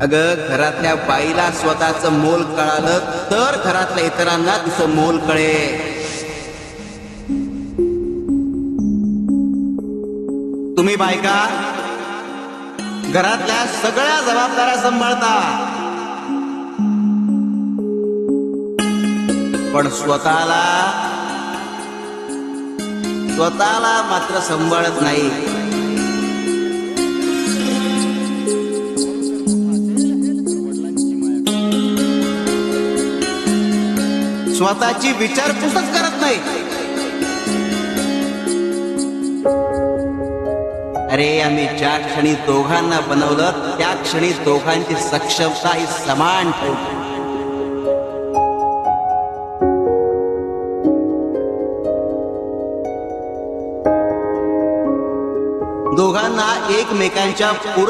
अगं, घरातल्या बाईला स्वतःचं मोल कळालं तर घरातल्या इतरांना तिचं मोल कळेल. तुम्ही बायका घरातल्या सगळ्या जबाबदाऱ्या सांभाळता, पण स्वतःला मात्र सांभाळत नाही. स्वतःची विचारपूसच करत नाही. अरे, आम्ही ज्या क्षणी दोघांना बनवलं त्या क्षणी दोघांची सक्षमता ही समान ठेवली. दोघांना एकमेकांच्या पूरक